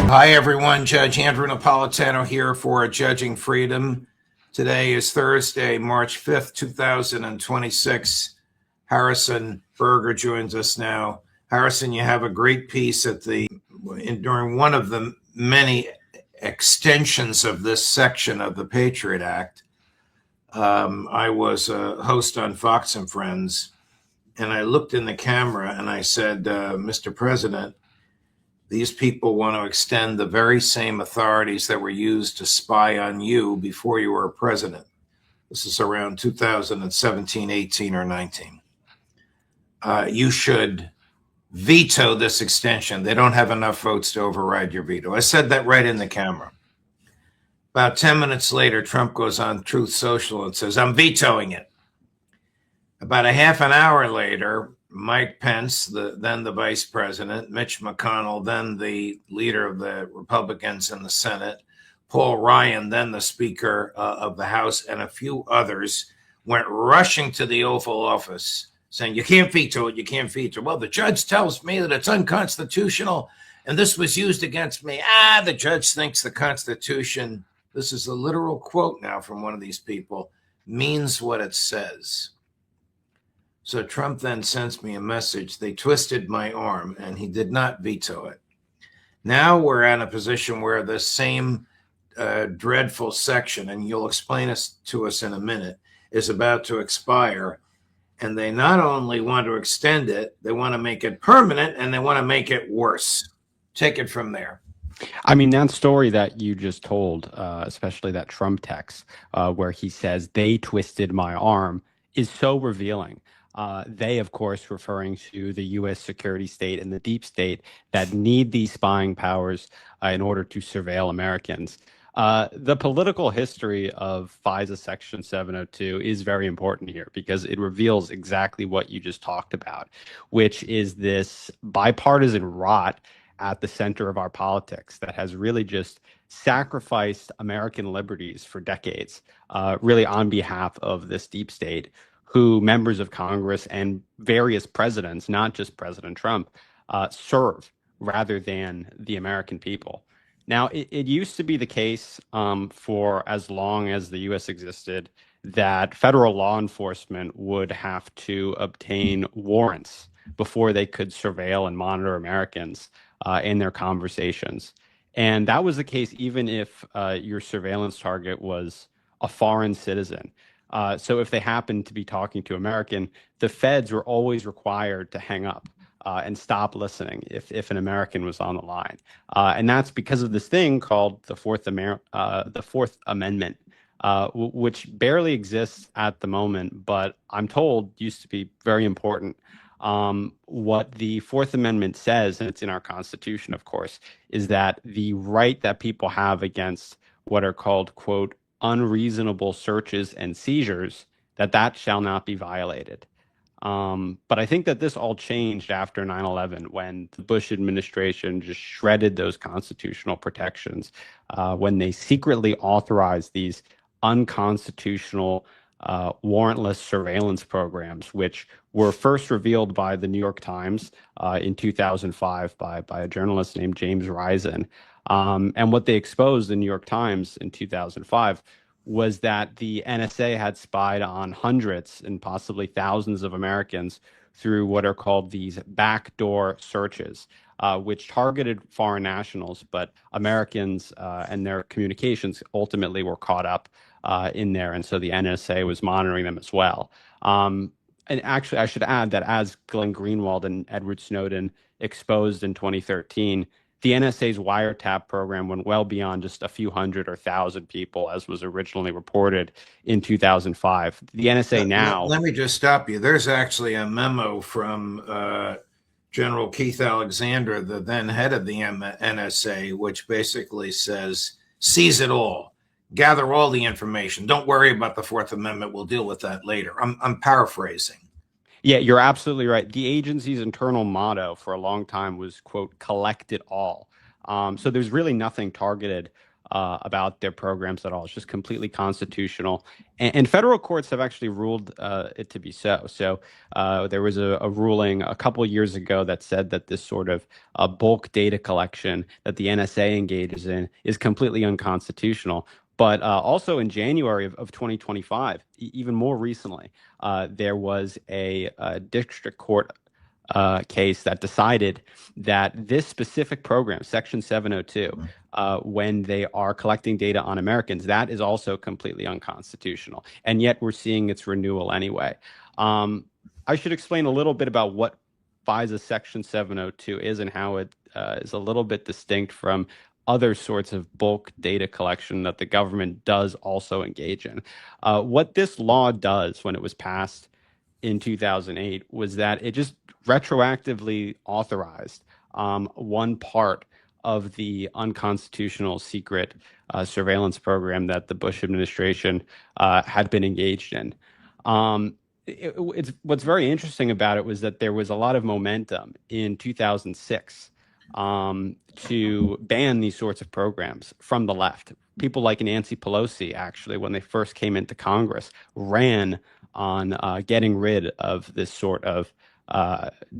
Hi, everyone. Judge Andrew Napolitano here for Judging Freedom. Today is Thursday, March 5th, 2026. Harrison Berger joins us now. Harrison, you have a great piece during one of the many extensions of this section of the Patriot Act. I was a host on Fox and Friends, and I looked in the camera and I said, Mr. President, these people want to extend the very same authorities that were used to spy on you before you were president. This is around 2017, 18, or 19. You should veto this extension. They don't have enough votes to override your veto. I said that right in the camera. About 10 minutes later, Trump goes on Truth Social and says, I'm vetoing it. About a half an hour later, Mike Pence, then the vice president, Mitch McConnell, then the leader of the Republicans in the Senate, Paul Ryan, then the Speaker of the House, and a few others went rushing to the Oval Office saying, you can't veto it, you can't veto it. Well, the judge tells me that it's unconstitutional and this was used against me. The judge thinks the Constitution, this is a literal quote now from one of these people, means what it says. So Trump then sends me a message. They twisted my arm, and he did not veto it. Now we're in a position where the same dreadful section, and you'll explain it to us in a minute, is about to expire. And they not only want to extend it, they want to make it permanent, and they want to make it worse. Take it from there. I mean, that story that you just told, especially that Trump text where he says they twisted my arm, is so revealing. They, of course, referring to the U.S. security state and the deep state that need these spying powers in order to surveil Americans. The political history of FISA Section 702 is very important here because it reveals exactly what you just talked about, which is this bipartisan rot at the center of our politics that has really just sacrificed American liberties for decades, really on behalf of this deep state, who members of Congress and various presidents, not just President Trump, serve rather than the American people. Now, it used to be the case for as long as the U.S. existed that federal law enforcement would have to obtain warrants before they could surveil and monitor Americans in their conversations. And that was the case even if your surveillance target was a foreign citizen. So if they happened to be talking to American, the feds were always required to hang up and stop listening if an American was on the line. And that's because of this thing called the Fourth Amendment, which barely exists at the moment, but I'm told used to be very important. What the Fourth Amendment says, and it's in our Constitution, of course, is that the right that people have against what are called, quote, unreasonable searches and seizures, that shall not be violated. But I think that this all changed after 9/11 when the Bush administration just shredded those constitutional protections, when they secretly authorized these unconstitutional warrantless surveillance programs, which were first revealed by the New York Times in 2005 by a journalist named James Risen. And what they exposed in New York Times in 2005 was that the NSA had spied on hundreds and possibly thousands of Americans through what are called these backdoor searches, which targeted foreign nationals, but Americans and their communications ultimately were caught up in there. And so the NSA was monitoring them as well. And actually, I should add that as Glenn Greenwald and Edward Snowden exposed in 2013, the NSA's wiretap program went well beyond just a few hundred or thousand people, as was originally reported in 2005. The NSA now... Let me just stop you. There's actually a memo from General Keith Alexander, the then head of the NSA, which basically says, seize it all. Gather all the information. Don't worry about the Fourth Amendment. We'll deal with that later. I'm paraphrasing. Yeah, you're absolutely right. The agency's internal motto for a long time was, quote, collect it all. So there's really nothing targeted about their programs at all. It's just completely constitutional. And federal courts have actually ruled it to be so. So there was a ruling a couple of years ago that said that this sort of bulk data collection that the NSA engages in is completely unconstitutional. But also in January of 2025, even more recently, there was a district court case that decided that this specific program, Section 702, when they are collecting data on Americans, that is also completely unconstitutional. And yet we're seeing its renewal anyway. I should explain a little bit about what FISA Section 702 is and how it is a little bit distinct from other sorts of bulk data collection that the government does also engage in. What this law does when it was passed in 2008 was that it just retroactively authorized one part of the unconstitutional secret surveillance program that the Bush administration had been engaged in. It's what's very interesting about it was that there was a lot of momentum in 2006 to ban these sorts of programs from the left. People like Nancy Pelosi, actually, when they first came into Congress, ran on getting rid of this sort of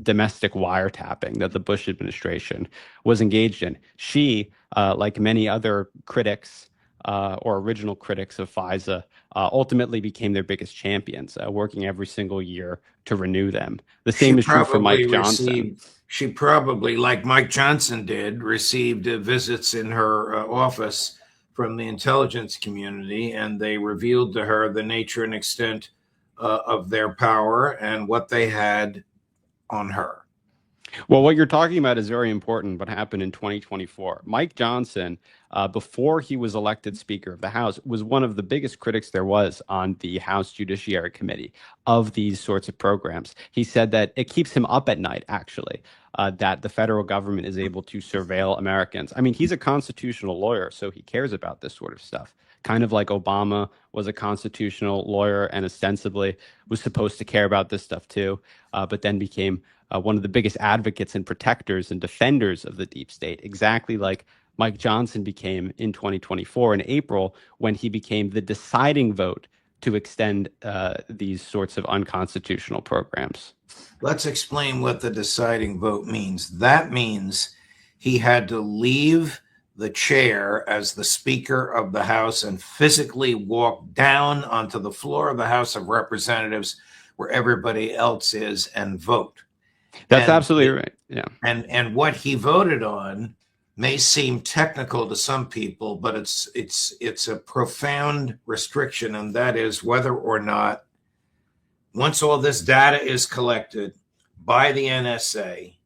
domestic wiretapping that the Bush administration was engaged in. She, like many other critics or original critics of FISA, ultimately became their biggest champions, working every single year to renew them. The same is true for Mike Johnson. She probably, like Mike Johnson did, received visits in her office from the intelligence community, and they revealed to her the nature and extent of their power and what they had on her. Well, what you're talking about is very important. What happened in 2024? Mike Johnson, before he was elected Speaker of the House, was one of the biggest critics there was on the House Judiciary Committee of these sorts of programs. He said that it keeps him up at night, actually, that the federal government is able to surveil Americans. I mean, he's a constitutional lawyer, so he cares about this sort of stuff. Kind of like Obama was a constitutional lawyer and ostensibly was supposed to care about this stuff too, but then became one of the biggest advocates and protectors and defenders of the deep state, exactly like Mike Johnson became in 2024 in April, when he became the deciding vote to extend these sorts of unconstitutional programs. Let's explain what the deciding vote means. That means he had to leave the chair as the Speaker of the House and physically walk down onto the floor of the House of Representatives where everybody else is and vote. That's absolutely right. Yeah. And what he voted on may seem technical to some people, but it's a profound restriction, and that is whether or not, once all this data is collected by the NSA,